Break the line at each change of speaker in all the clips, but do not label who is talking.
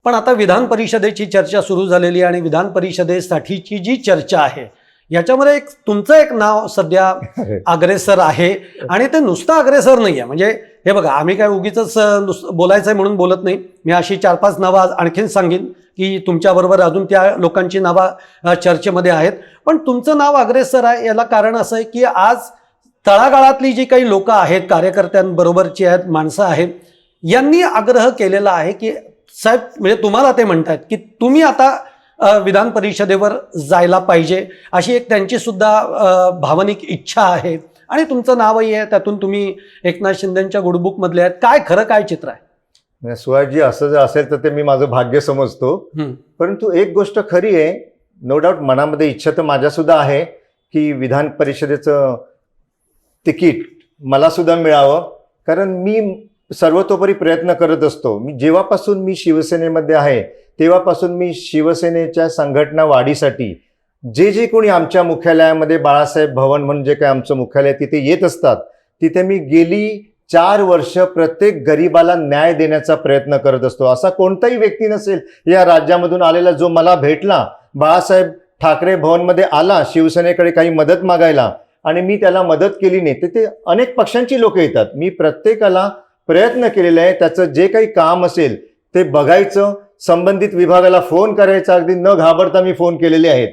पण आता विधान परिषदेची चर्चा सुरू झालेली आणि विधान परिषदेसाठीची जी चर्चा आहे याच्यामध्ये तुमचं एक नाव सध्या अग्रेसर आहे आणि ते नुसतं अग्रेसर नाही आहे. म्हणजे हे बघा, आम्ही काय उगीच बोलायचंय म्हणून बोलत नाही. मी अशी 4-5 नावं आणखीन सांगेन की तुमच्याबरोबर अजून त्या लोकांची नावं चर्चेमध्ये आहेत. पण तुमचं नाव अग्रेसर आहे याला कारण असं आहे की आज तळागाळातली जी काही लोक आहेत, कार्यकर्त्यांबरोबरची आहेत, माणसं आहेत, यांनी आग्रह केलेला आहे की साहेब, म्हणजे तुम्हाला ते म्हणतात की तुम्ही आता विधान परिषदेवर जायला पाहिजे, अशी एक त्यांची सुद्धा भावनिक इच्छा आहे आणि तुमचं नावही आहे. त्यातून तुम्ही एकनाथ शिंदेंच्या गुडबुक मधले आहेत. काय खरं काय चित्र आहे?
सुहासजी, असं जर असेल तर ते मी माझं भाग्य समजतो. परंतु एक गोष्ट खरी आहे, नो डाऊट मनामध्ये इच्छा तर माझ्या सुद्धा आहे की विधान परिषदेचं तिकीट मला सुद्धा मिळावं. कारण मी सर्वतोपरी प्रयत्न करत असतो. जेव्हापासून मी शिवसेनेमध्ये आहे तेव्हापासून मी शिवसेनेच्या संघटना वाढीसाठी जे कोणी आमच्या मुख्यालयामध्ये बाळासाहेब भवन म्हणजे काय आमचं मुख्यालय तिथे येत असतात, तिथे मी गेली 4 वर्ष प्रत्येक गरीबाला न्याय देण्याचा प्रयत्न करत असतो. असा कोणताही व्यक्ती नसेल या राज्यामधून आलेला जो मला भेटला, बाळासाहेब ठाकरे भवनमध्ये आला शिवसेनेकडे काही मदत मागायला आणि मी त्याला मदत केली नाही. तिथे अनेक पक्षांची लोक येतात. मी प्रत्येकाला प्रयत्न केलेला आहे. त्याचं जे काही काम असेल ते बघायचं, संबंधित विभागाला फोन करायचा, अगदी न घाबरता मी फोन केलेले आहेत.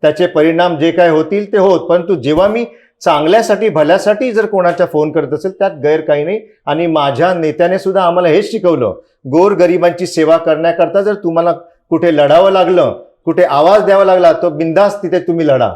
त्याचे परिणाम जे काय होतील ते होत. परंतु जेव्हा मी चांगल्यासाठी भल्यासाठी जर कोणाचा फोन करत असेल त्यात गैर काही नाही. आणि माझ्या नेत्याने सुद्धा आम्हाला हेच शिकवलं, गोरगरिबांची सेवा करण्याकरता जर तुम्हाला कुठे लढावं लागलं, कुठे आवाज द्यावा लागला, तो बिंदास तिथे तुम्ही लढा.